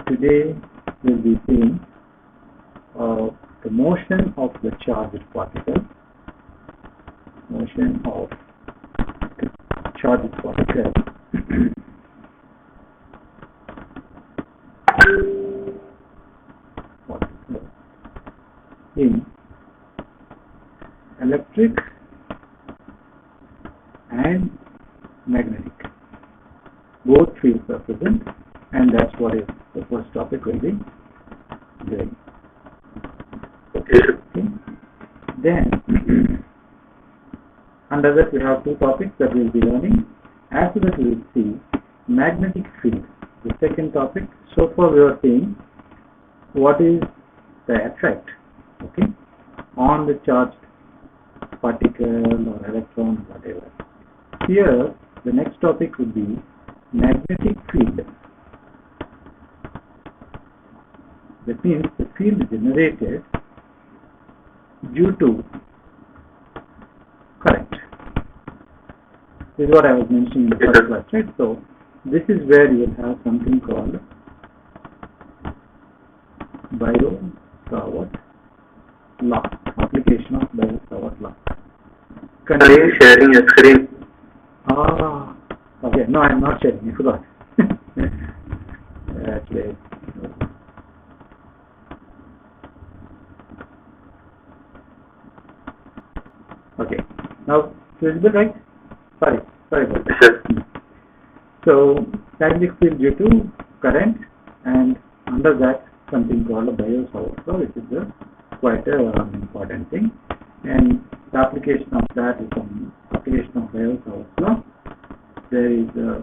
today we'll be seeing the motion of the charged particle. Motion of the charged particle in electric and magnetic. Both fields are present, and that's what is the first topic will be doing. Okay. Then under that we have two topics that we will be learning. After that we will see magnetic field, the second topic. So far we are seeing what is the effect, okay, on the charged particle or electron, whatever. Here the next topic would be magnetic field. That means the field generated due to current. This is what I was mentioning in the first class, right? So this is where you will have something called Biot-Savart law, application of Biot-Savart law. Are you sharing your screen? Okay. No, I'm not sharing. I forgot. Actually, okay. Now, visible, right? Sorry about that. So, magnetic field due to current, and under that something called a Biot-Savart law, which is quite an important thing. And the application of that is an application of Biot-Savart law. There is a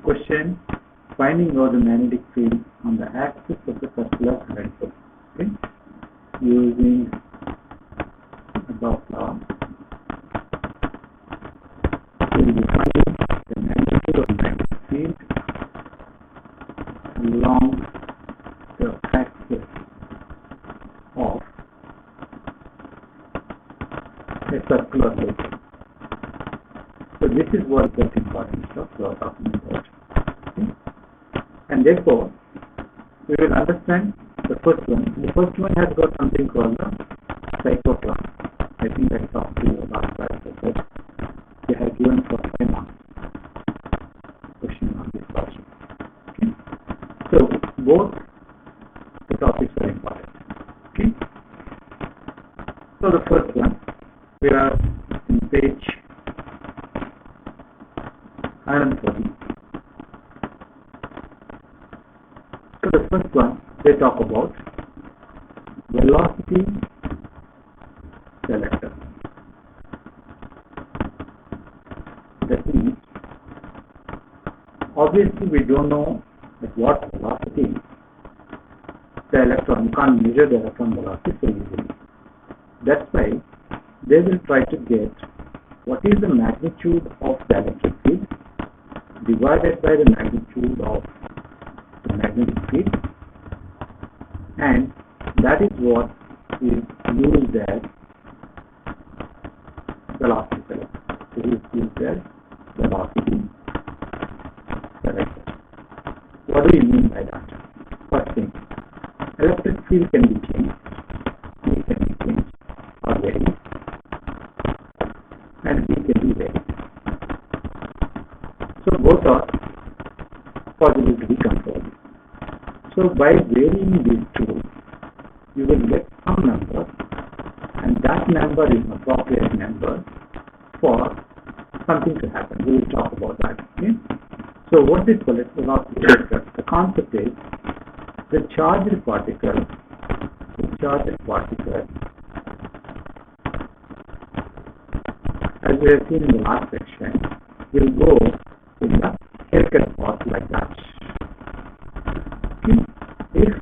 question finding out the magnetic field on the axis of the circular current source. Okay? Using above law, we will be finding the magnitude of magnetic field along the axis of a circular loop. So this is what the important stuff we are talking about. Okay? And therefore, we will understand the first one. The first one has got something called the cyclotron. I think I talked to you last class that they have given for 5 marks question on this project. Okay? So both the topics are important. Okay? So the first one, we are in page 140. So the first one, they talk about velocity selector. That means, obviously we don't know at what velocity the electron, you can't measure the electron velocity so easily. That's why they will try to get what is the magnitude of the electric field divided by the magnitude of the magnetic field, and that is what is used as velocity selector. It is used as velocity selector. What do you mean by that? First thing, electric field can be changed, it can be changed or varied, and it can be varied. So both are possible to be controlled. So by varying these two, you will get some number, and that number is an appropriate number for something to happen. We will talk about that. Okay? So what is velocity selector? The concept is the charged particle, as we have seen in the last section, will go in the circular path like that. Okay? If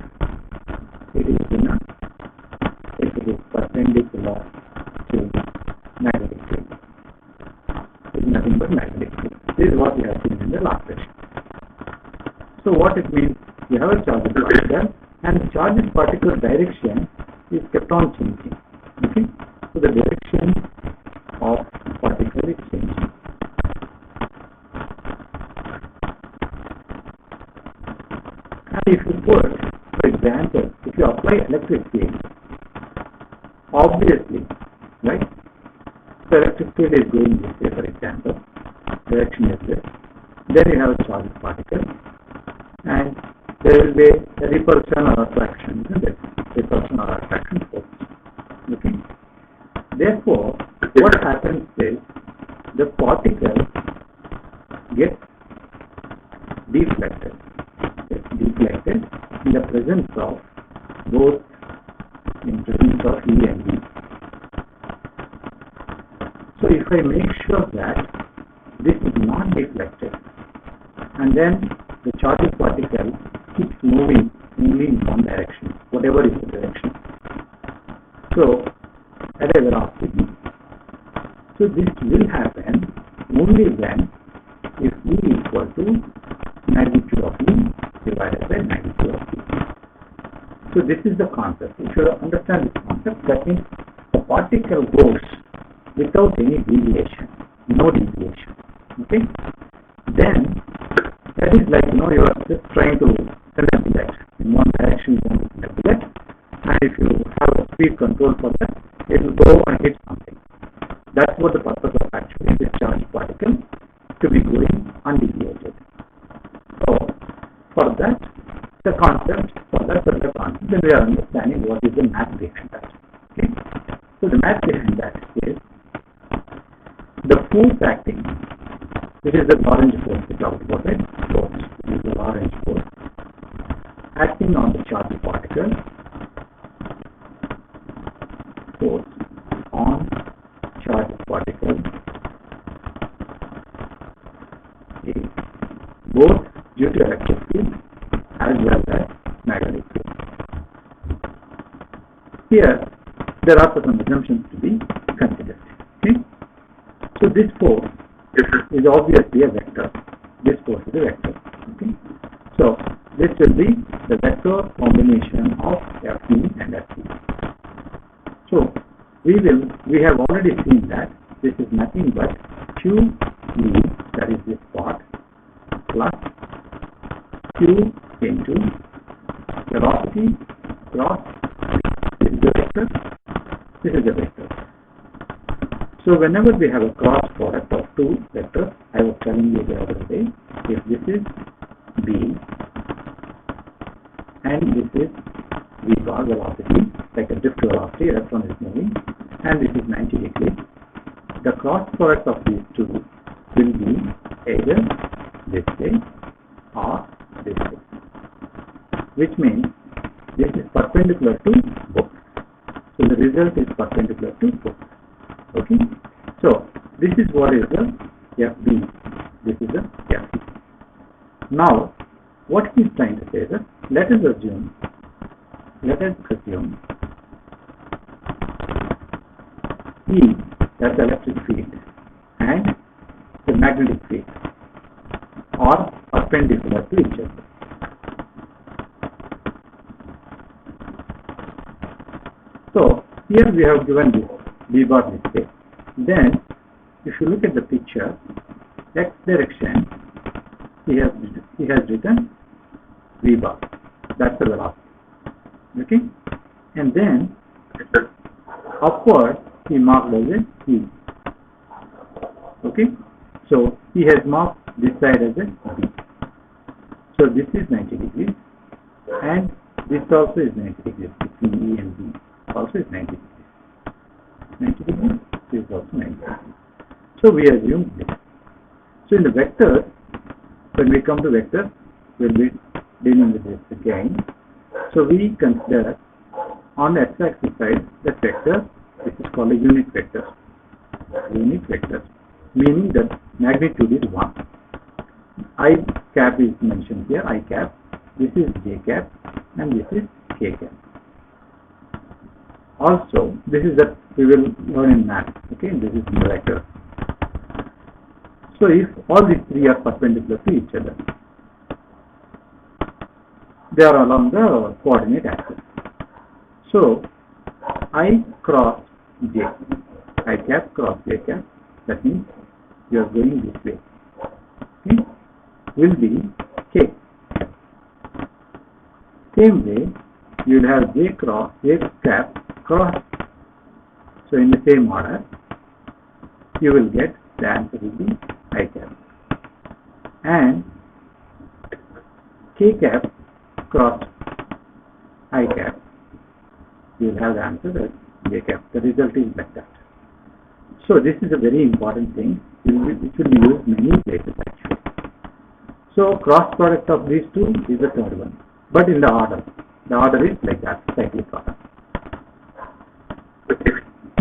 it is perpendicular to magnetic field, it is nothing but magnetic field. This is what we have seen in the last section. So what it means, you have a charged particle, and the charged particle direction is kept on changing. Okay? So the direction of particle is changing. And if you put, for example, if you apply electric field, obviously, right? So electric field is going this way, for example, direction is this. Then you have a charged particle, and there will be a repulsion or attraction, isn't it? Repulsion or attraction force. Okay. Therefore, what happens is the particle gets deflected. Gets deflected in the presence of both in presence of E and B. So if I make sure that this is not deflected, and then the charged particle keeps moving only in one direction, whatever is the direction. So at a velocity. So this will happen only when if E equal to magnitude of E divided by magnitude of E. So this is the concept. If you understand this concept, that means the particle goes without any deviation, no deviation. Okay? Then that is like, you are just trying to send a bullet in one direction, you want to send a bullet, and if you have a speed control for that, it will go and hit something. That's what the purpose of actually this charged particle to be going undeviated. So for that, the concept, for that particular concept, then we are understanding what is the math behind that. Okay? So the math behind that is the force acting. This is the orange force we talked about, right? Force. This is the orange force acting on the charged particle. Force on charged particle is both due to electric field as well as magnetic field. Here, there are some assumptions to be considered. Okay? So this force is obviously a vector. This force is a vector. Okay? So this will be the vector combination of Fe and Fe. So we have already seen that this is nothing but QE, that is this part, plus Q into velocity cross this is the vector, this is the vector. So whenever we have a cross product of two vectors, I was telling you the other day, if this is B and this is V bar velocity, like a drift velocity, electron is moving, and this is 90 degrees. The cross product of these two will be either this way or this way, which means this is perpendicular to both. So the result is perpendicular to both. Okay? So this is what is the FB. This is the FE. Now, what he is trying to say is that let us assume E, that's the electric field, and the magnetic field are perpendicular to each other. So here we have given this V bar this way. Then if you look at the picture, X direction, he has written V bar. That's the velocity. Okay? And then upward he marked as a E. Okay? So he has marked this side as a B. So this is 90 degrees and this also is 90 degrees between E and B. Also is 90 degrees. 90 degrees, this is also 90 degrees. So we assume this. So in the vectors, when we come to vectors, we'll be dealing with this again. So we consider on the x-axis side the vector, which is called a unit vector. Unit vector, meaning that magnitude is 1. I cap is mentioned here, I cap. This is j cap and this is k cap. Also, this is that we will learn in math. Okay, this is the vector. So if all these three are perpendicular to each other, they are along the coordinate axis. So I cross j, I cap cross j cap, that means you are going this way. Okay, will be k. same way, you will have J cap cross. So in the same order, you will get the answer will be I cap. And K cap cross I cap, you will have the answer as J cap. The result is like that. So this is a very important thing. It will be used many places actually. So cross product of these two is the third one, but in the order. The order is like that, cyclic order.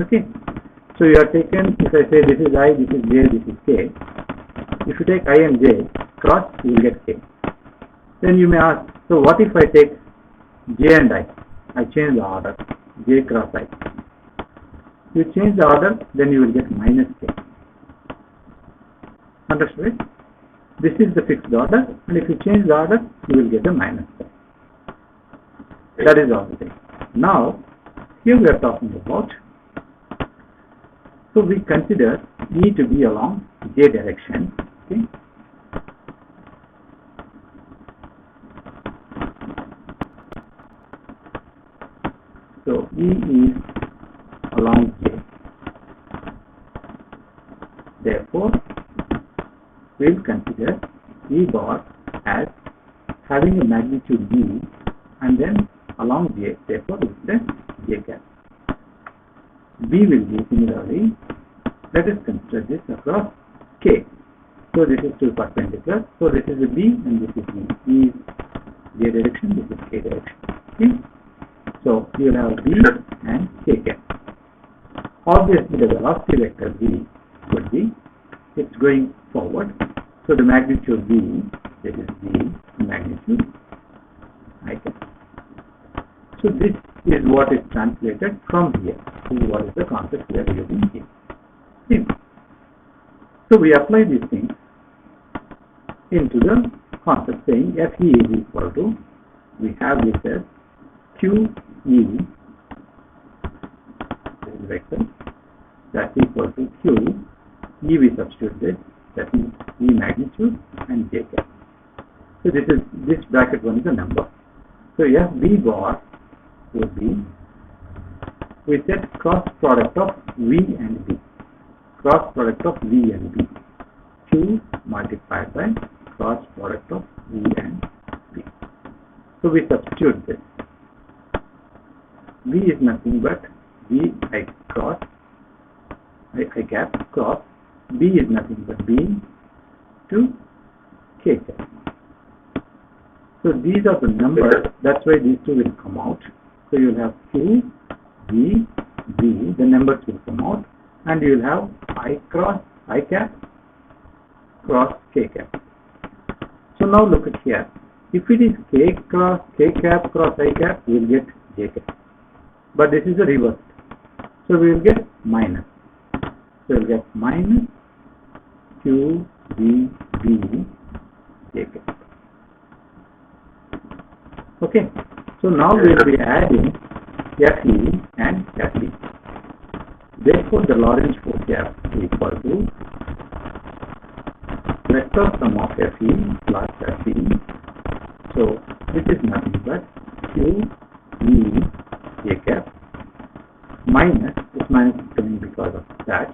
Okay. So you are taken, if I say this is I, this is J, this is K. If you take I and J cross, you will get K. Then you may ask, so what if I take J and I? I change the order, J cross I. You change the order, then you will get minus K. Understood? This is the fixed order, and if you change the order, you will get the minus K. That is all the thing. Now, here we are talking about, so we consider E to be along J direction. Okay. So E is along J. Therefore, we will consider E bar as having a magnitude B and then along J. Therefore, it is the J cap. B will be similarly, let us consider this across K. So this is two perpendicular. So this is a B and this is B. E is J direction, this is K direction. Okay. So you will have B and K cap. Obviously the velocity vector B would be, it's going forward. So the magnitude B, this is B, magnitude I cap. So this is what is translated from here. This is what is the concept we are using here. See? So we apply these things into the concept saying Fe is equal to, we have this as QE, this is vector, that's equal to Q, E we substitute this, that means E magnitude and J cap. So this bracket one is a number. So FB bar would be, we said cross product of V and B. Cross product of V and B. Q multiplied by cross product of V and B. So we substitute this. V is nothing but V I cross, I cap cross. B is nothing but B to K cap. So these are the numbers, that's why these two will come out. So you will have Q, V, B, the numbers will come out, and you will have I cross I cap cross K cap. So now look at here. If it is K cross K cap cross I cap, we will get J cap. But this is the reverse. So we will get minus. So we will get minus Q, V, B, J cap. Okay. So now we will be adding Fe and Fe. Therefore, the Lorentz force F is equal to vector sum of Fe plus Fe. So this is nothing but Q, V, J cap minus, this minus is coming because of that,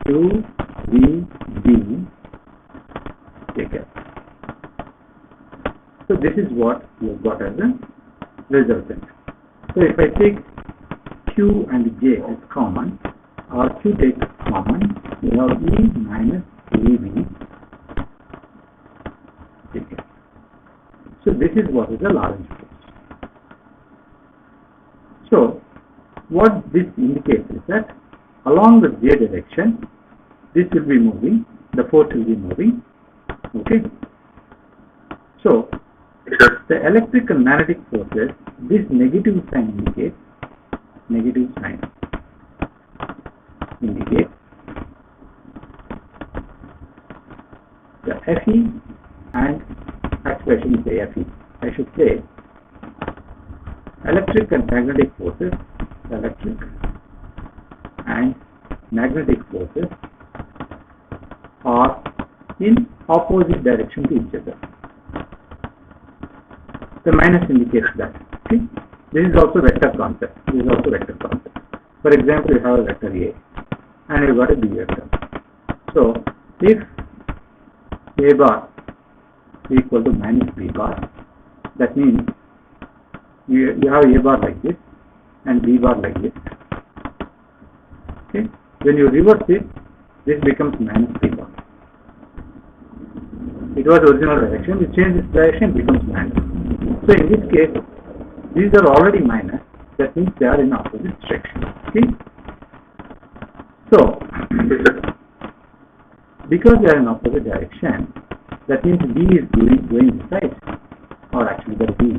Q, V, B, J cap. So this is what we have got as a resultant. So if I take Q and J as common, or Q takes common, we have E minus EV J cap. So this is what is the Lorentz force. So what this indicates is that along the J direction, this will be moving, the force will be moving. Okay. So the electric and magnetic forces, this negative sign indicates the Fe and expression is the Fe. I should say electric and magnetic forces, electric and magnetic forces are in opposite direction to each other. the minus indicates that. See, this is also vector concept. For example, you have a vector A and you got a B vector. So if A bar is equal to minus B bar, that means you have A bar like this and B bar like this. Okay, when you reverse it, this becomes minus B bar. It was original direction, you change this direction, it becomes minus. So in this case, these are already minus, that means they are in opposite direction. Okay? So, because they are in opposite direction, that means B is going this side, or actually the B.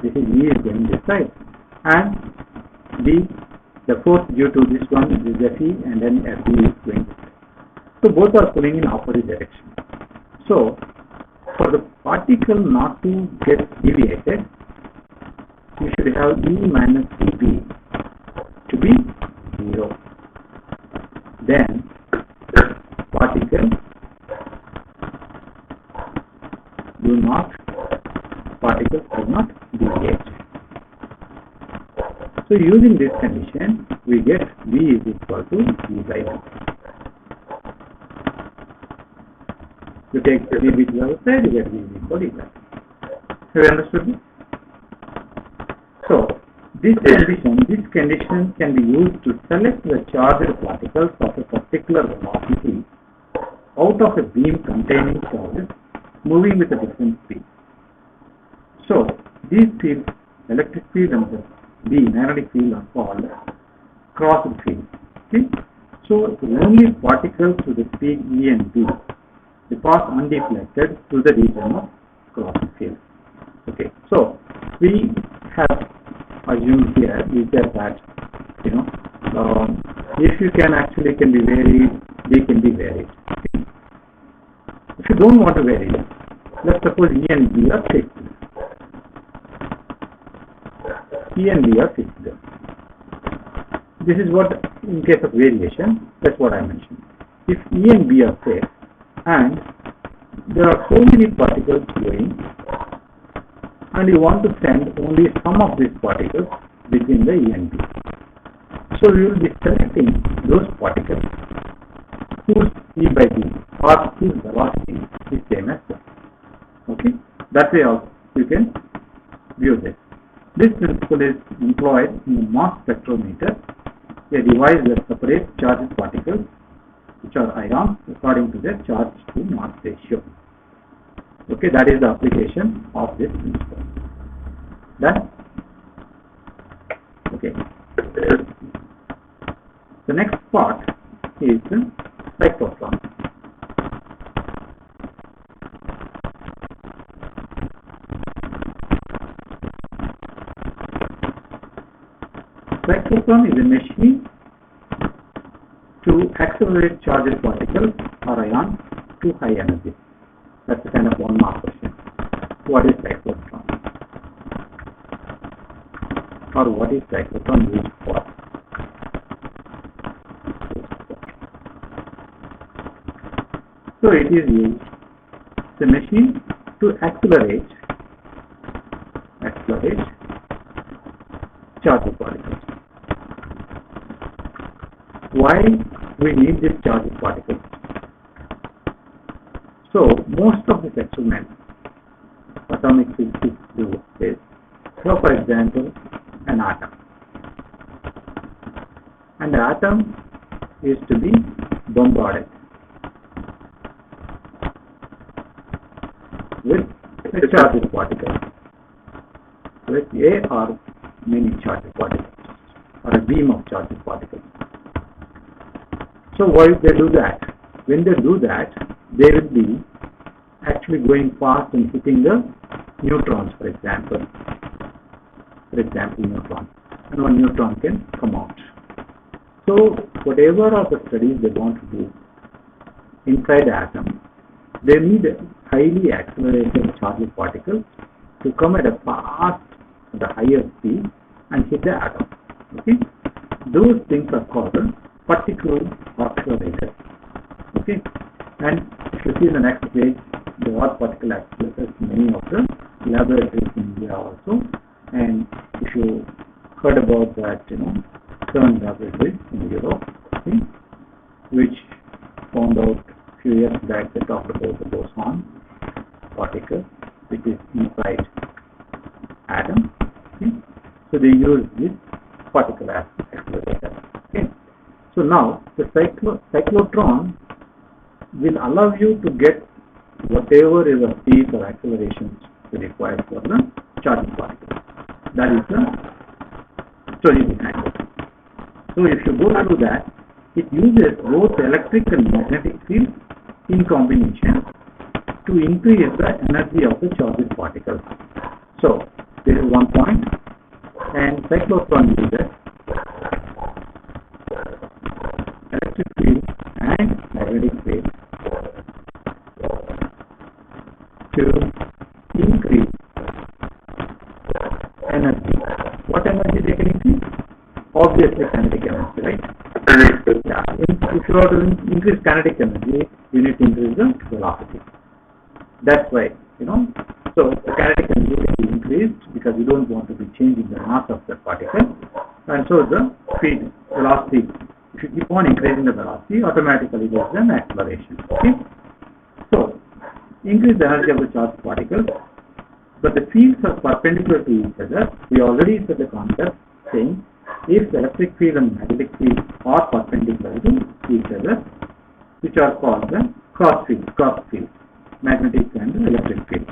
This is B is going this side, and B, the force due to this one is FE, and then FB is going this side. So both are pulling in opposite direction. So, for the particle not to get deviated, you should have E minus dB to be 0. Then, particle do not deviate. So, using this condition, we get V is equal to V by V. You take the dB to the other side, you get V is equal to V. Have you understood this? So, this condition can be used to select the charged particles of a particular velocity out of a beam containing charges moving with a different speed. So, these fields, electric field and the magnetic field, are called crossed fields. Okay? So, only particles with the speed E and B, they pass undeflected to the region of crossed field. Okay, so we have assumed here is that if you can be varied, they can be varied. Okay. If you don't want to vary, let's suppose E and B are fixed. This is what, in case of variation, that's what I mentioned. If E and B are fixed, and there are so many particles going, and you want to send only some of these particles between the E and B. So we will be selecting those particles whose E by B or whose velocity is same as 1. Okay? That way also you can view this. This principle is employed in the mass spectrometer, a device that separates charged particles, which are ions, according to their charge to mass ratio. Okay, that is the application of this principle. Done? Okay. The next part is the cyclotron. Cyclotron is a machine to accelerate charged particles or ions to high energy. That's a kind of 1 mark question. What is cyclotron? Or what is cyclotron used for? So it is used, the machine, to accelerate charged particles. Why we need this charged particles? So most of these experiments atomic physics do is, so for example, an atom. And the atom is to be bombarded with a charged particle, with a or many charged particles, or a beam of charged particles. So why they do that? When they do that, they will be actually going fast and hitting the neutrons, for example, neutrons, and one neutron can come out. So whatever are the studies they want to do inside the atom, they need highly accelerated charged particles to come at a higher speed and hit the atom. Okay, those things are called particle accelerators. Okay, and if you see the next page, there are particle accelerators, many of the laboratories in India also, and if you heard about that, 7 laboratories in Europe, okay, which found out a few years back, they talked about the boson particle, which is inside atom. Okay. So they use this particle accelerator. Okay. So now the cyclotron will allow you to get whatever is the speed or acceleration required for the charging particle. That is the story behind it. So if you go through that, it uses both electric and magnetic field in combination to increase the energy of the charging particles. So this is one point, and cyclotron uses electric field and magnetic field to increase energy. What energy they can increase? Obviously kinetic energy, right? Yeah. If you want to increase kinetic energy, you need to increase the velocity. That's why, so the kinetic energy will be increased because you don't want to be changing the mass of the particle, and so the speed, velocity, if you keep on increasing the velocity, automatically there's an acceleration. Okay? So, increase the energy of the charged particles, but the fields are perpendicular to each other. We already said the concept saying if the electric field and magnetic field are perpendicular to each other, which are called the cross fields, magnetic and electric field.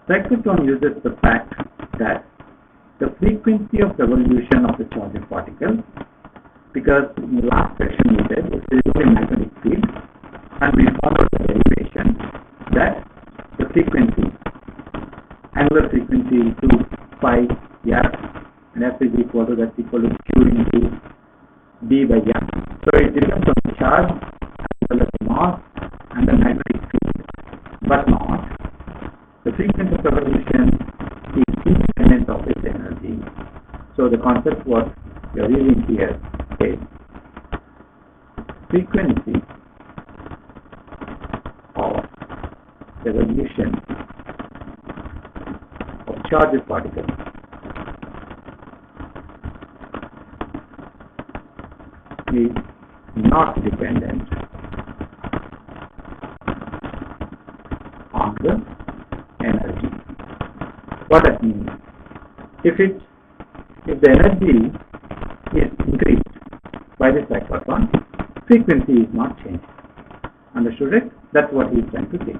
Cyclotron uses the fact that the frequency of revolution of the charged particle, because in the last section we said there is only magnetic field, and we found out the derivation that the frequency, angular frequency is 2 pi f, and f is equal to q into d by f. So it depends on the charge as well as the mass and the magnetic field, but not the frequency of revolution is independent of its energy. So the concept what we are using here is frequency of revolution of charged particles is not dependent on the energy. What that means? If the energy is increased by the cyclotron, frequency is not changed. Understood it? That's what he is trying to say.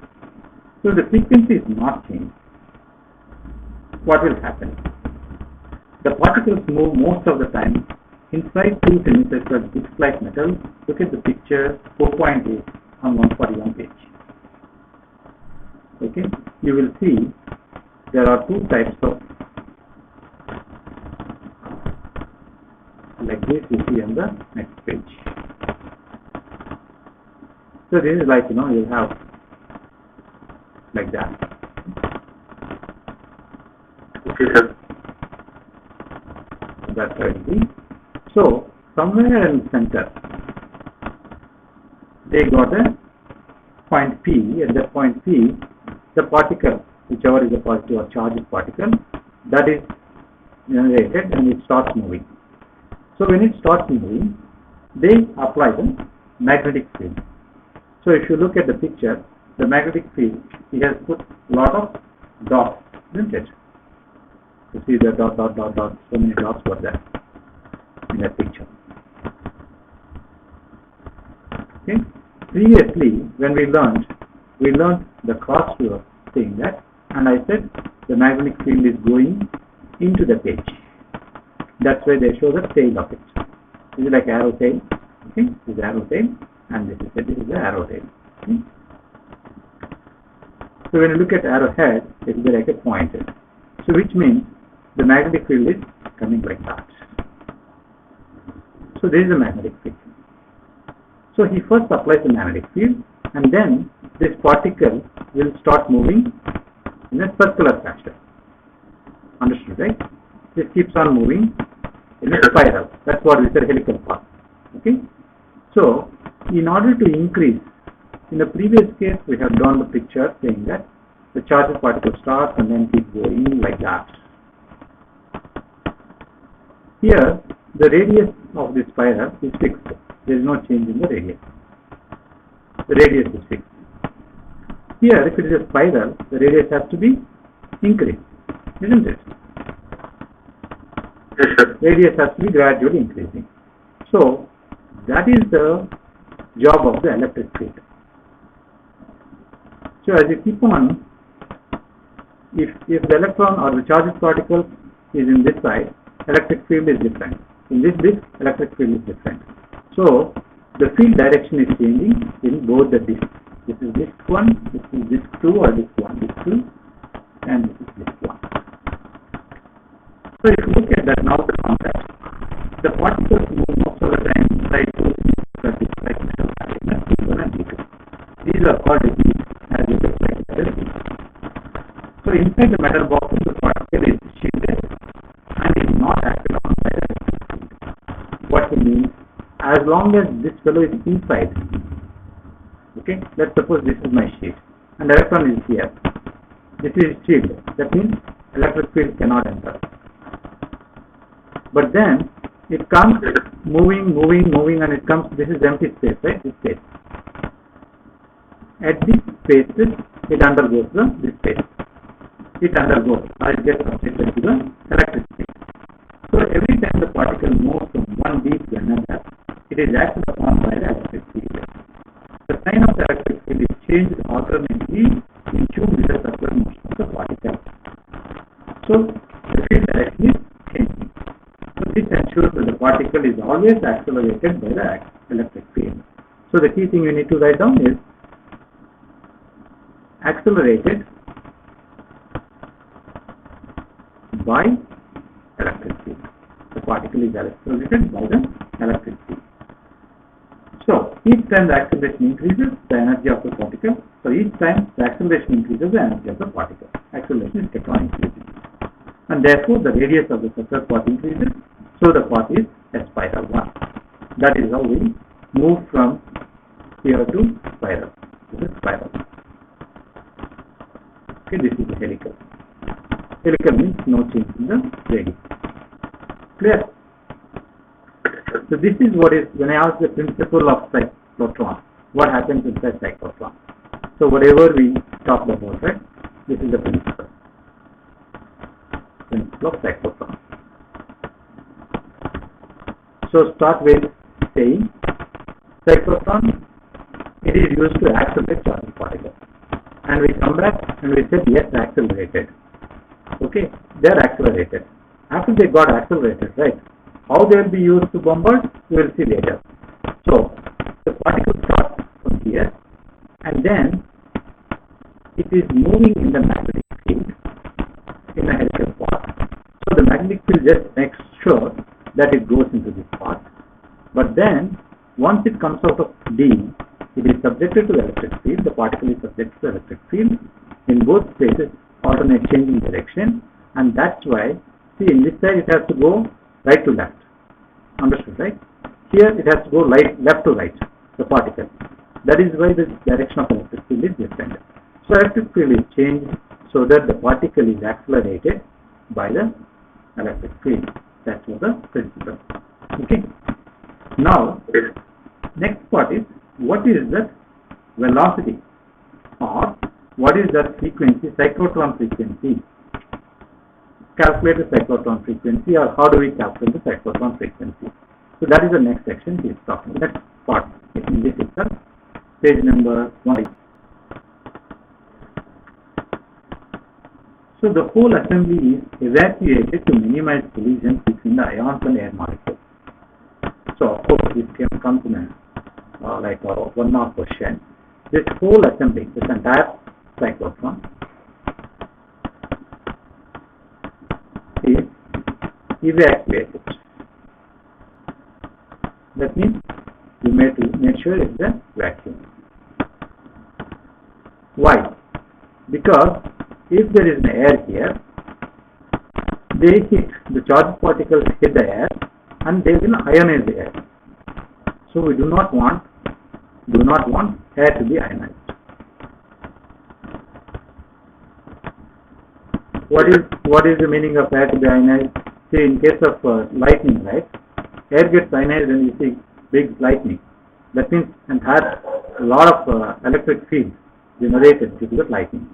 So the frequency is not changed. What will happen? The particles move most of the time inside two semicircular disc-like metals. Look at the picture 4.8 on 141 page. Okay, you will see there are two types of, like this you see on the next page. So this is like, you have like that. Okay, sir. That's how it is. So somewhere in the center, they got a point P. At that point P, the particle, whichever is the positive or charged particle, that is generated and it starts moving. So when it starts moving, they apply the magnetic field. So if you look at the picture, the magnetic field, he has put a lot of dots, isn't it? You see the dot, so many dots were there in that picture. Okay. Previously, when we learned the cross thing that, and I said the magnetic field is going into the page. That's why they show the tail of it. This is like arrow tail. Okay, this is arrow tail, and this is the arrow tail. Okay? So when you look at arrow head, it will be like a pointer. So which means the magnetic field is coming like that. So this is the magnetic field. So he first applies the magnetic field, and then this particle will start moving in a circular fashion. Understood, right? This keeps on moving in a spiral. That's what we said, helical path. Okay? So, in order to increase, in the previous case we have drawn the picture saying that the charged particle starts and then keeps going like that. Here, the radius of this spiral is fixed. There is no change in the radius. The radius is fixed. Here, if it is a spiral, the radius has to be increased, isn't it? Yes, sir. Radius has to be gradually increasing. So, that is the job of the electric field. So, as you keep on, if the electron or the charged particle is in this side, electric field is different. In this disk, electric field is different. So, the field direction is changing in both the disks. This is disk 1, this is disk 2 or disk 1, disk 2, and this is disk 1. So, if you look at that now, the concept, the particles move most of the time inside two disks, like D1 and D2. These are called disks, as you just like metal. So, inside the metal box, the particle is shielded and is not acted on by the electric field. What it means, as long as this fellow is inside, okay, let's suppose this is my sheet and the electron is here. This is shielded. That means electric field cannot enter. But then it comes moving and it comes, this is empty space, right? This space. At these spaces, it undergoes this space. It undergoes, or it gets subjected to the electric field. So every time the particle moves from one bead to another, it is acted upon by the electric field. The sign of the electric field is changed alternately in tune with the circular motion of the particle. So the field direction is changing. So this ensures that the particle is always accelerated by the electric field. So the key thing you need to write down is accelerated by electric field. The particle is accelerated by the electric field. So each time the acceleration increases, the energy of the particle. So each time the acceleration increases, the energy of the particle. Acceleration is kept on increasing. And therefore the radius of the circular path increases. So the path is a spiral one. That is how we move from here to spiral. This is spiral. Okay, this is the helical. Helical means no change in the radius. Clear? So this is what is, when I ask the principle of cyclotron, what happens inside cyclotron? So whatever we talked about, right? This is the principle. Principle of cyclotron. So start with saying cyclotron, it is used to accelerate charged particles. And we come back and we said yes, accelerated. Okay, they are accelerated. After they got accelerated, right? How they will be used to bombard, we will see later. So the particle starts from here and then it is moving in the magnetic field in a helical path. So the magnetic field just makes sure that it goes into this path. But then once it comes out of D, it is subjected to the electric field. The particle is subjected to the electric field in both places, alternate changing direction, and that's why, see, in this side it has to go right to left. Understood, right? Here it has to go left to right, the particle. That is why the direction of electric field is different. So electric field is changed so that the particle is accelerated by the electric field. That's what the principle. Okay. Now, next part is, what is the velocity or what is the frequency, cyclotron frequency? Calculate the cyclotron frequency, or how do we calculate the cyclotron frequency? So that is the next section he is talking. Next part in this itself, page number 1. So the whole assembly is evacuated to minimize collisions between the ions and air molecules. So of course this comes in a like a 1 mark question. This whole assembly, this entire cyclotron is evacuated. That means you make sure it's a vacuum. Why? Because if there is an air here, they hit, the charged particles hit the air and they will ionize the air. So we do not want air to be ionized. what is the meaning of air to be ionized? See, in case of lightning, right? Air gets ionized and you see big lightning. That means and has a lot of electric field generated due to the lightning.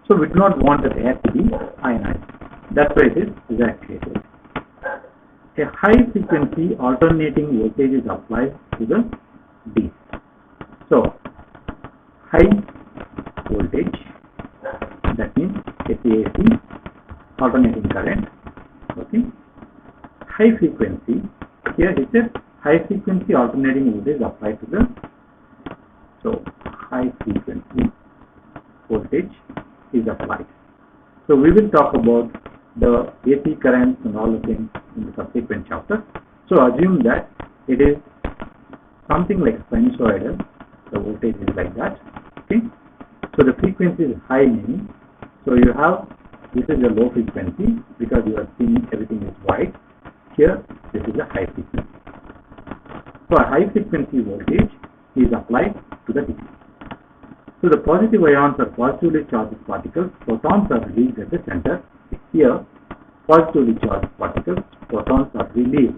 So we do not want the air to be ionized. That's why it is deactivated. A high frequency alternating voltage is applied to the D. So high voltage, that means AC alternating current. Okay. High frequency, here it is high frequency alternating voltage applied to the, so high frequency voltage is applied. So we will talk about the AC currents and all the things in the subsequent chapters. So assume that it is something like sinusoidal, the voltage is like that. Okay. So the frequency is high meaning, so you have, this is a low frequency because you are seeing everything is white. Here this is a high frequency. So a high frequency voltage is applied to the DC. So the positive ions are positively charged particles, photons are released at the center. Here positively charged particles, photons are released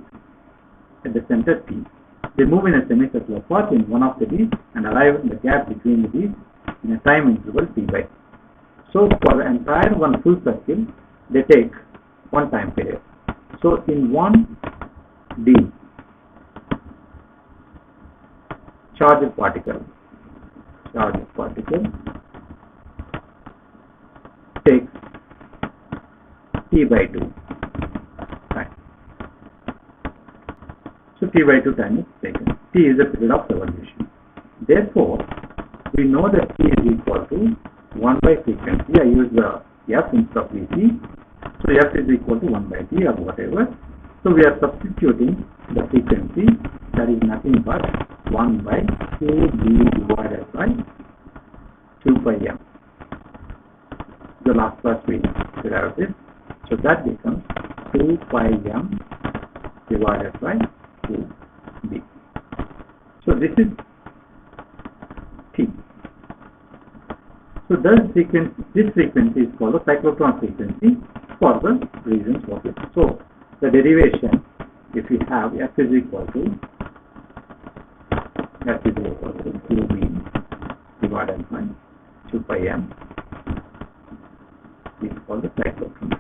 at the center P. They move in a semicircular path in one of the D's and arrive in the gap between the D's in a time interval T by. So for the entire one full circle, they take one time period. So in one D, charged particle takes T by 2 time. So T by 2 time is taken. T is the period of revolution. Therefore, we know that T is equal to 1 by frequency. I use the F instead of Vc. So F is equal to 1 by T or whatever. So we are substituting the frequency, that is nothing but 1 by 2B divided by 2 pi M. The last class we derived this. So that becomes 2 pi M divided by 2B. So this is T. So this frequency is called the cyclotron frequency for the reasons what it is. So the derivation, if you have F is equal to 2B divided by 2 pi M, is called the cyclotron.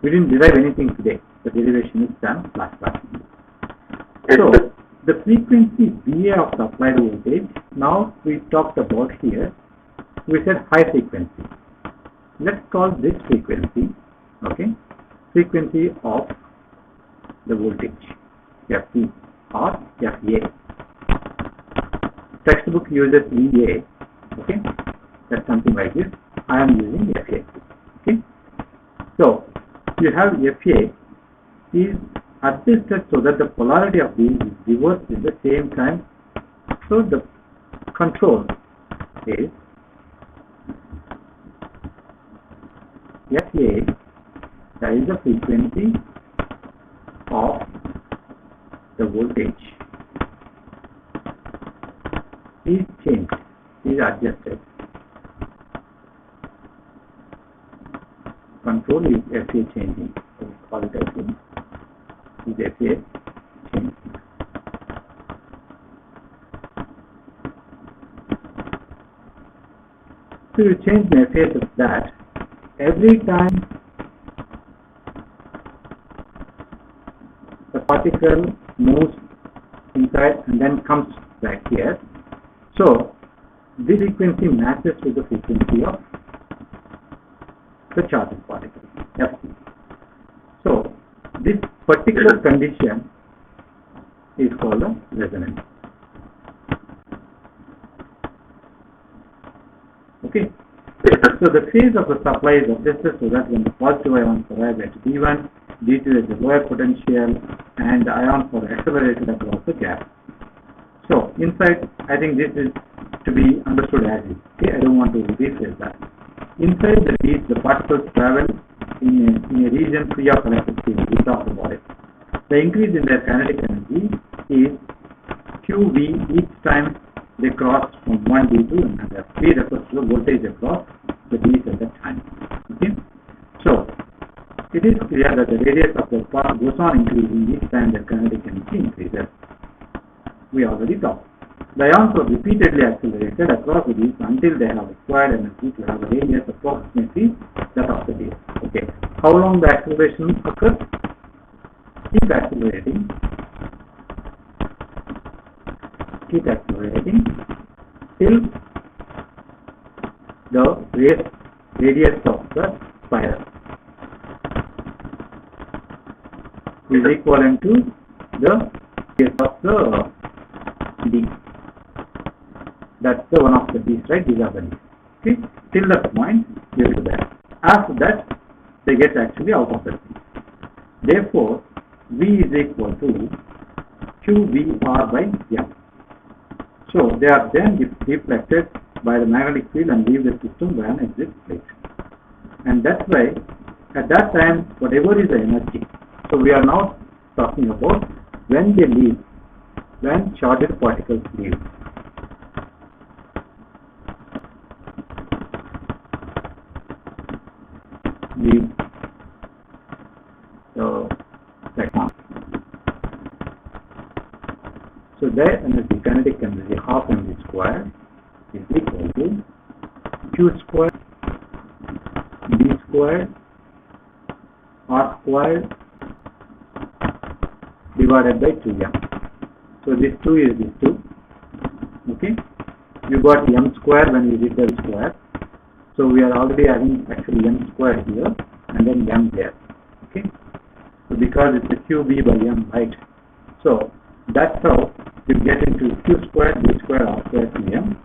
We didn't derive anything today. The derivation is done last class. So the frequency BA of the applied voltage, now we talked about here, we said high frequency. Let's call this frequency, okay, frequency of the voltage, FE or FA. Textbook uses EA, okay, that's something like this. I am using FA, okay. So you have FA is adjusted so that the polarity of these is reversed at the same time. So the control is FA, that is the frequency of the voltage, is changed, is adjusted. Control is FA changing, so we call it FA, is FA changing. So you change the FA to that. Every time the particle moves inside and then comes back here, so this frequency matches with the frequency of the charged particle, Fc. So this particular condition is called a resonance. Okay. So the phase of the supply is adjusted so that when the positive ions arrive at D1, D2 is the lower potential and the ions are accelerated across the gap. So inside, I think this is to be understood as is. Okay, I don't want to rephrase that. Inside the lead, the particles travel in a region free of electric field. We talked about it. The increase in their kinetic energy is QV each time they cross from one D to another. V refers to the voltage across the D's at that time. Okay? So, it is clear that the radius of the path goes on increasing each time the kinetic energy increases. We already talked. The ions are repeatedly accelerated across the D's until they have acquired energy to have a radius approximately that of the D. Okay. How long the acceleration occurs? Keep accelerating till the radius of the spiral is equivalent to the radius of the D. That's the one of the D's, right? These are the D's. Okay? Till that point, you will do that. After that, they get actually out of the D. Therefore, V is equal to QVR by M. So, they are then deflected by the magnetic field and leave the system by an exit plate. And that's why, at that time, whatever is the energy, so we are now talking about when they leave, when charged particles leave. So their energy, kinetic energy, half mv square is equal to q square d square r square divided by 2m. So this 2 is this 2. Okay. You got m square when you did the square. So we are already having actually m square here and then m there. Okay. So because it's a qb by m, right? So that's how you get into q square d square r square m.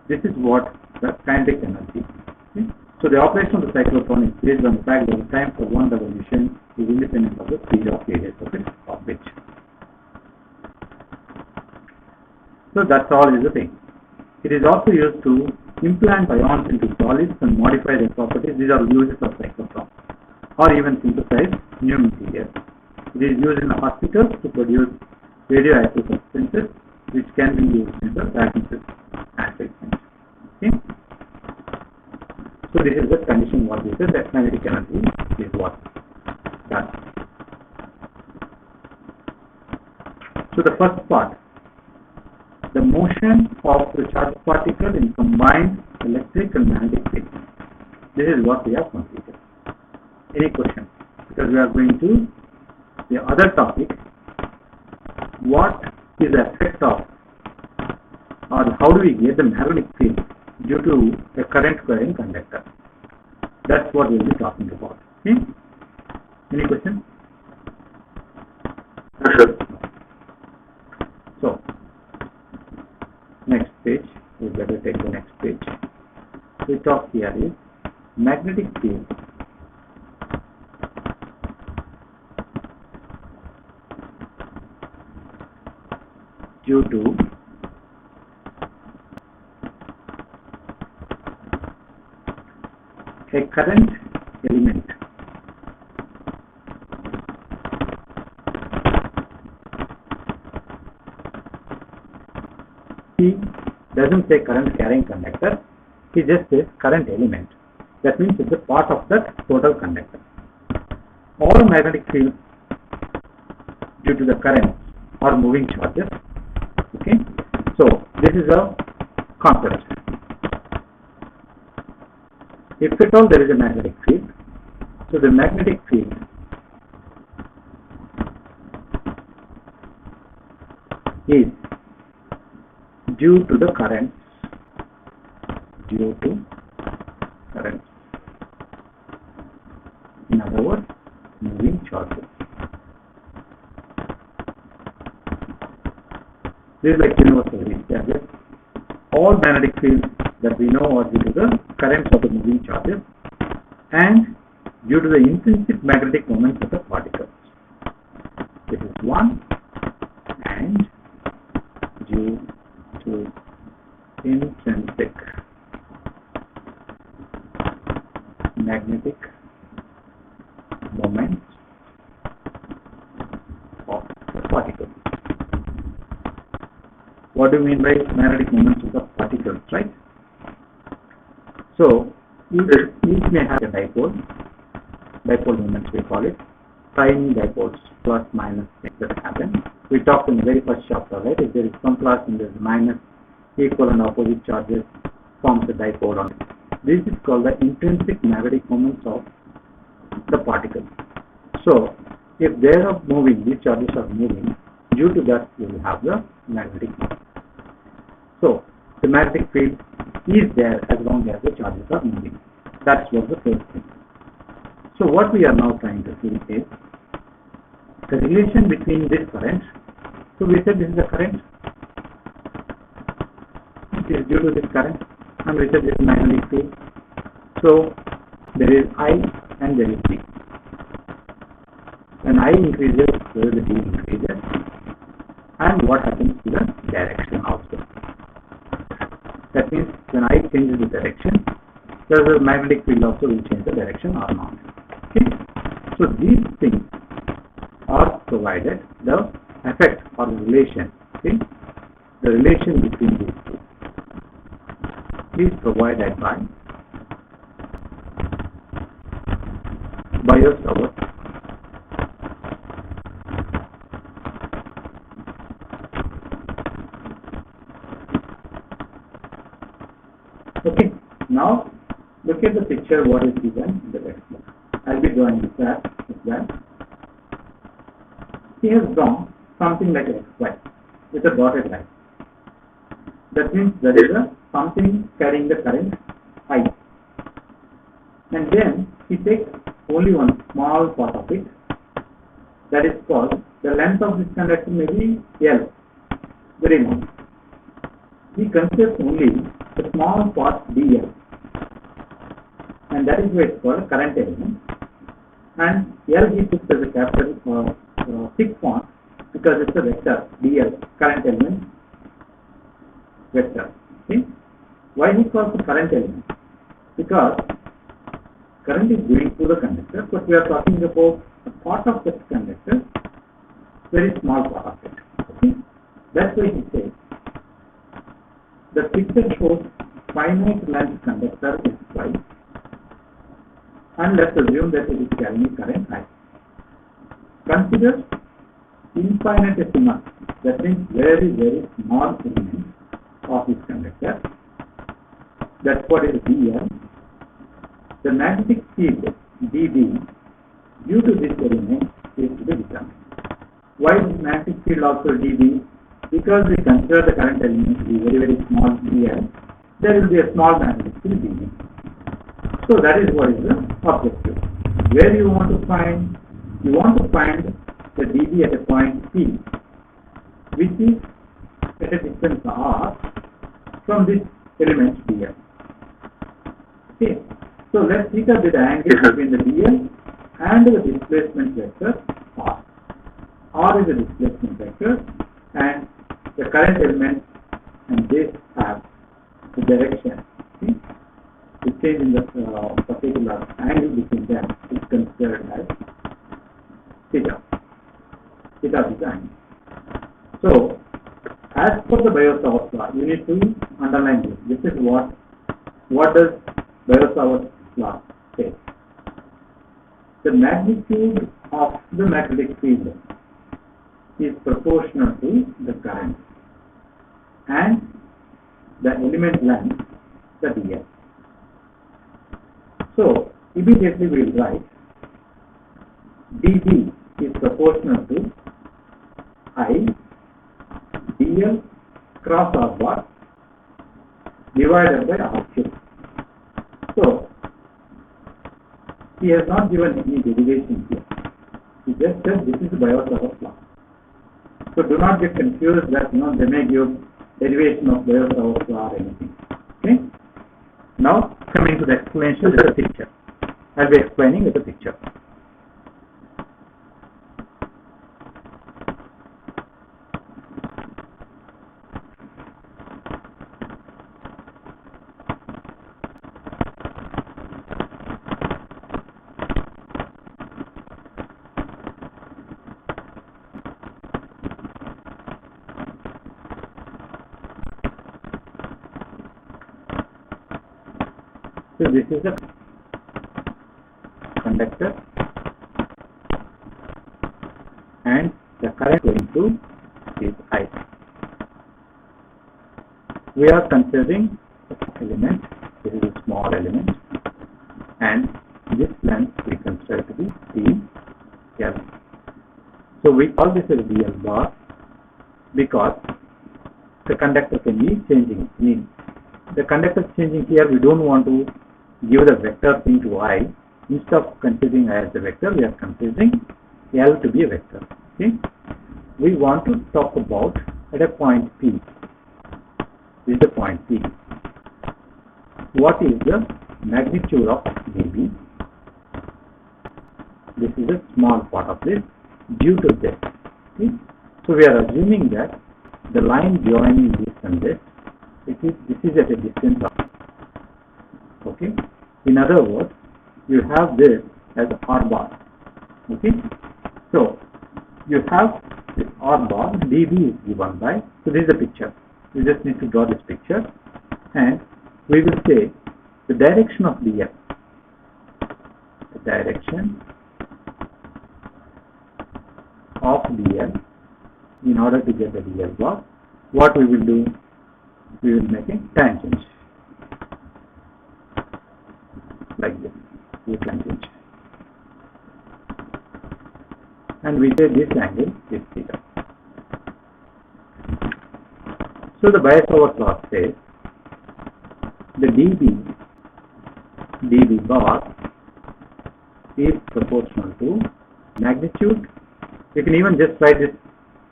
This is what the kinetic energy. Okay. So the operation of the cyclotron is based on the fact that the time for one revolution is independent of the speed of radius of its orbit. So that's all is the thing. It is also used to implant ions into solids and modify their properties. These are uses of cyclotron, or even synthesize new materials. It is used in the hospitals to produce radioactive substances which can be used in the diagnosis aspect. Okay. So this is the condition what we said, that kinetic energy is what done. So the first part, the motion of the charged particle in combined electric and magnetic field. This is what we have completed. Any questions? Because we are going to the other topic, what is the effect of, or how do we get the magnetic field due to a current carrying conductor? That's what we will be talking about. Okay? Any questions? Sure. So, next page, we better take the next page. We talk here is magnetic field due to a current element he doesn't say current carrying conductor, he just says current element. That means it's a part of that total conductor. All magnetic fields due to the current are moving charges. Okay, so this is a concept. If at all there is a magnetic field, so the magnetic field is due to the current, in other words, moving charges. This is like universal charges. All magnetic fields that we know are due to the currents of the moving charges and due to the intrinsic magnetic moments of the particles. This is one, and due to intrinsic magnetic moments of the particles. What do you mean by magnetic moments of the of particles, right? So each may have a dipole moments we call it, tiny dipoles, plus minus things that happen. We talked in the very first chapter, right? If there is some class and there is minus, equal and opposite charges forms a dipole on it. This is called the intrinsic magnetic moments of the particles. So if they are moving, these charges are moving, due to that you will have the magnetic field. So the magnetic field is there as long as the charges are moving. That's what the first thing. So what we are now trying to see is the relation between this current. So we said this is a current. It is due to this current, and we said this is magnetic field. So there is I and there is D. When I increases, there is a D increases. And what happens to the direction also? That means when I change the direction, the magnetic field also will change the direction or not. Okay? So these things are provided, the effect or the relation, okay? The relation between these two is provided by Biot-Savart. Okay, now look at the picture what is given in the textbook. I'll be drawing this with that. He has drawn something like an XY with a dotted line. That means there is something carrying the current I. And then he takes only one small part of it. That is called, the length of this conductor may be L, very long. He considers only the small part dl, and that is why it's called a current element. And L he puts as a capital thick font because it's a vector dl, current element vector. Okay? Why he calls the current element? Because current is going through the conductor, but we are talking about a part of that conductor, very small part of it. Okay? That's why he says the picture shows finite length conductor is Y, and let's assume that it is carrying a current I. Consider infinitesimal, that means very, very small element of this conductor. That's what is dl. The magnetic field dB due to this element is to be determined. Why is magnetic field also dB? Because we consider the current element to be very, very small dl, there will be a small magnetic field dB. So that is what is the objective. Where you want to find? You want to find the dB at a point P, which is at a distance r from this element dl. Okay. So let's take up the angle between the dl and the displacement vector r. R is a displacement vector, and the current element and this have the direction. Okay? The change in the particular angle between them is considered as theta. Theta is the angle. So, as per the Biot-Savart law, you need to underline this. This is what does Biot-Savart law say? The magnitude of the magnetic field is proportional to the current and the element length, the dl. So immediately we will write dB is proportional to I dl cross r bar divided by r cube. So he has not given any derivation here. He just said this is the Biot-Savart law. So do not get confused that they may give derivation of Biot-Savart law or anything. Okay? Now coming to the explanation with the picture. I'll be explaining with the picture. So this is the conductor, and the current going through is I. We are considering element. This is a small element, and this length we consider to be dl. So we call this as dl bar because the conductor can be changing. The conductor is changing here. We don't want to give the vector into I. Instead of considering I as a vector, we are considering L to be a vector. Okay. We want to talk about at a point P. This is the point P. What is the magnitude of dB? This is a small part of this due to this. Okay. So we are assuming that the line joining this and this, this is at a distance of. Okay. In other words, you have this as R bar. Okay. So you have this R bar, dB is given by. So this is the picture. You just need to draw this picture, and we will say the direction of dl. The direction of dl. In order to get the dl bar, what we will do? We will make a tangent like this. A tangent, and we say this angle is theta. So the Biot-Savart law says the dB bar is proportional to magnitude. You can even just write this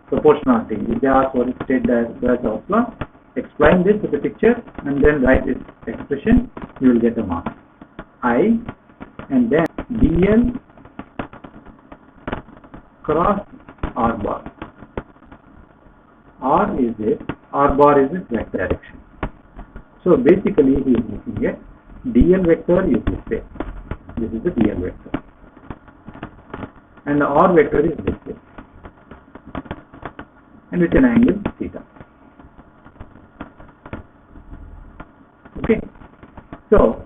proportionality. If they ask what is state the Biot-Savart law, explain this with a picture and then write this expression, you will get a mark. I and then dl cross R bar. R is this, R bar is its vector direction. So basically he is looking at dl vector is this way. This is the dl vector. And the R vector is this way. And with an angle theta. Okay. So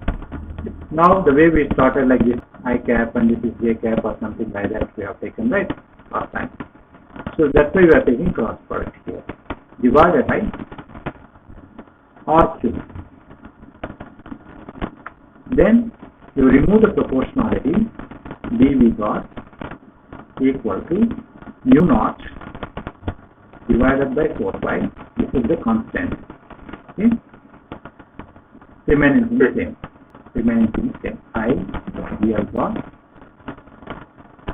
now the way we started like this I cap and this is j cap or something like that we have taken right last time. So that's why we are taking cross product here. Divided by R cube. Then you remove the proportionality, dB bar equal to mu naught divided by 4 pi. This is the constant. Okay. Remaining the same. I dl bar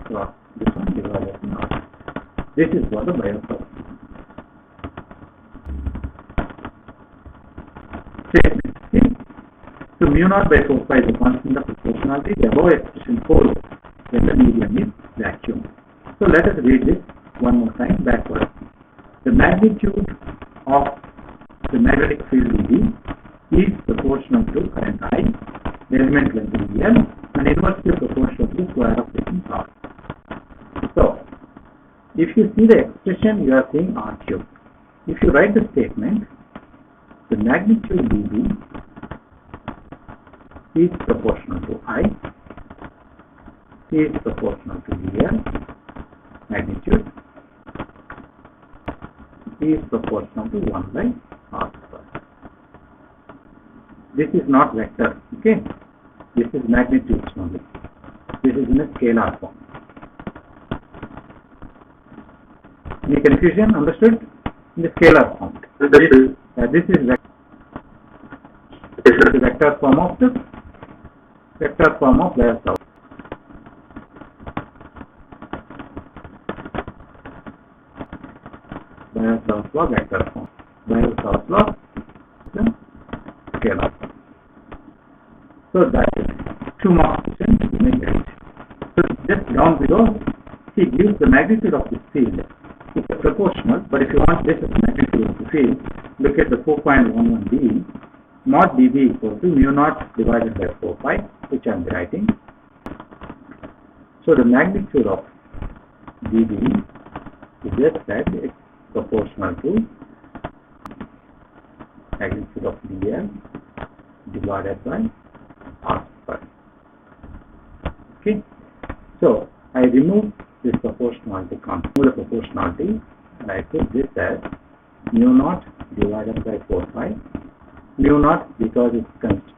cross this one divided by naught. This is for the Biot-Savart statement. Okay. So mu naught by 4 pi is the constant of proportionality. The above expression follows when the medium is vacuum. So let us read this one more time backwards. The magnitude of the magnetic field dB is proportional to current I, the element length dl, and inversely proportional to the square of distance r. So if you see the expression, you are saying R cube. If you write the statement, the magnitude dB is proportional to I, is proportional to dl, magnitude is proportional to 1 by r square. This is not vector, okay? This is magnitude only. This is in a scalar form. Any confusion? Understood? In the scalar form. This is the vector form of Biot-Savart. Biot-Savart law vector form. Biot-Savart law scalar form. So that is 2 mark question to make it. So just down below, he gives the magnitude of this field. It's a proportional, but if you want this as the magnitude of the field, look at the 4.11 d. Mod dB equal to mu naught divided by 4 pi, which I am writing. So the magnitude of dB is just that it's proportional to magnitude of dl divided by Okay, so I remove this proportionality constant, the proportionality, and I put this as mu naught divided by 4 pi. Mu naught because it's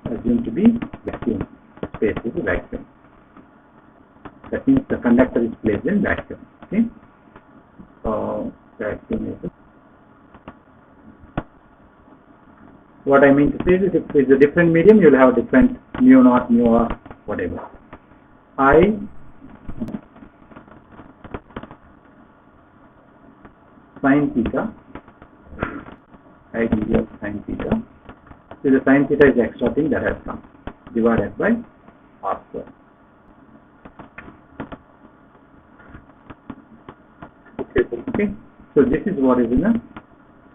assumed to be vacuum. Space is a vacuum. That means the conductor is placed in vacuum. Okay, so vacuum is. What I mean to say is, if it's a different medium, you will have different mu naught, mu r, whatever. I sin theta, I dl sin theta. So the sin theta is the extra thing that has come, divided by r square. Okay, so this is what is in a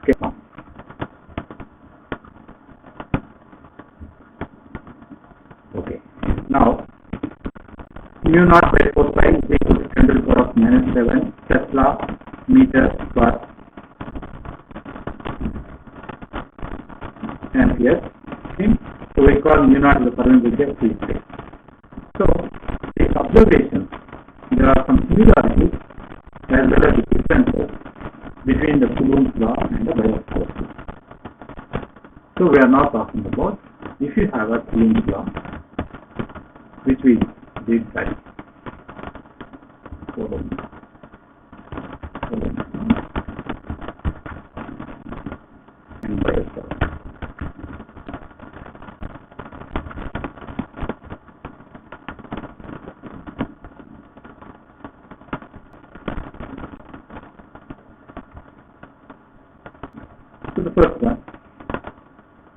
scale form. Okay, now mu naught by 4 pi is equal to 10 to the power of -7 Tesla meter per ampere. Okay, so we call mu naught the permeability of free space. So the observations, there are some similarities as well as differences between the Coulomb's law and the Bayes law. So we are now talking about if you have a Coulomb's law, which we did by Coulomb's law and Bayes law. So the first one,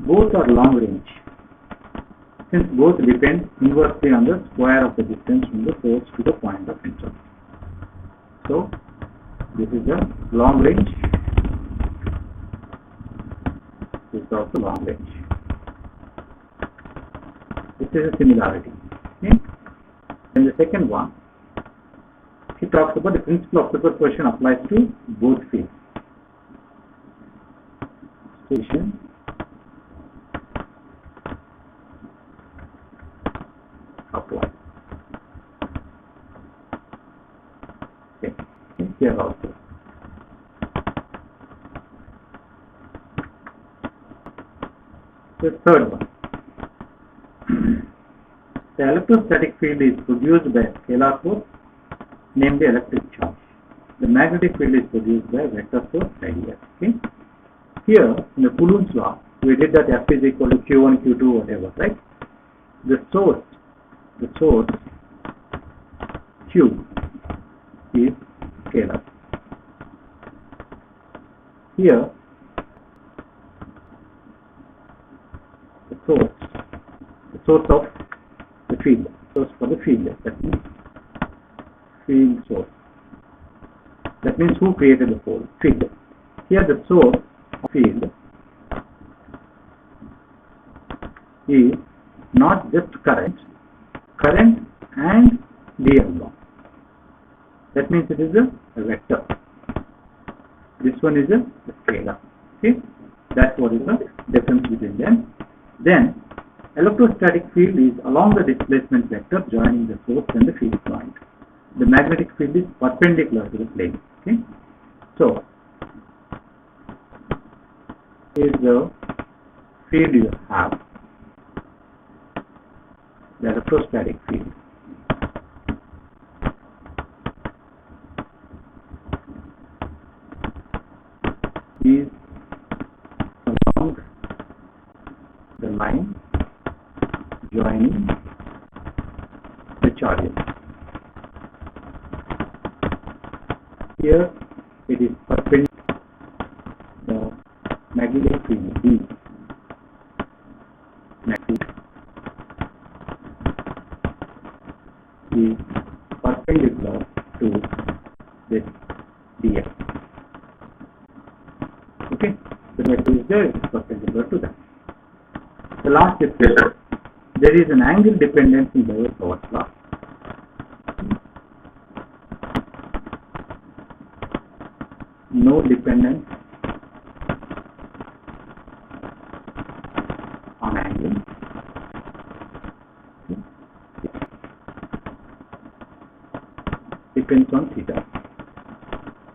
both are long range, since both depend inversely on the square of the distance from the source to the point of interest. So this is a long range, this is also long range. This is a similarity. Okay? And the second one, he talks about the principle of superposition applies to both fields. Station apply. Okay, here also. The third one, the electrostatic field is produced by a scalar force, namely electric charge. The magnetic field is produced by a vector force, radius. Okay. Here, in the Coulomb's law, we did that F is equal to Q1, Q2, whatever, right? The source Q is scalar. Here, the source of the field, source for the field, that means field source. That means who created the field. Here, the source field is not just current and dl long. That means it is a vector. This one is a scalar. Okay, that's what is the difference between them. Then electrostatic field is along the displacement vector joining the source and the field point. The magnetic field is perpendicular to the plane. Okay, so is the field you have, the electrostatic field. Is along the line joining the charges. Here it is perpendicular. The magnetic field B is perpendicular to this df. Okay, the vector is there, it is perpendicular to that. The last is there is an angle dependence in Bayes law. No dependence on angle. depends on theta.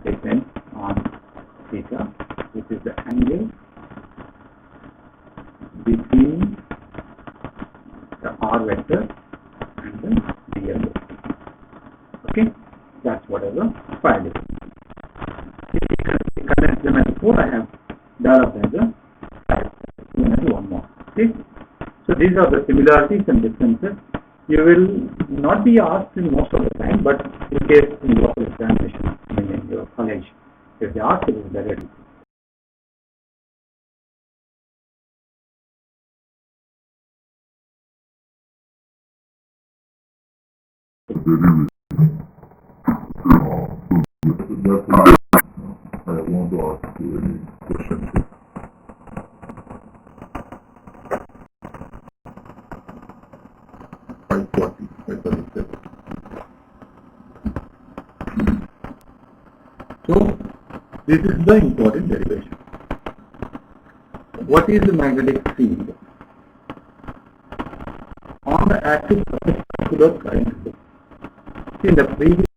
Depends on theta, which is the angle between the r vector and the dl vector. Okay, that's whatever file is. Condensed limit 4 I have developed as a type. One more. Okay, so these are the similarities and differences. You will not be asked in most of the time, but in case in your examination in your college, if they ask, it is very easy. So this is the important derivation. What is the magnetic field on the axis of the circular current? In the previous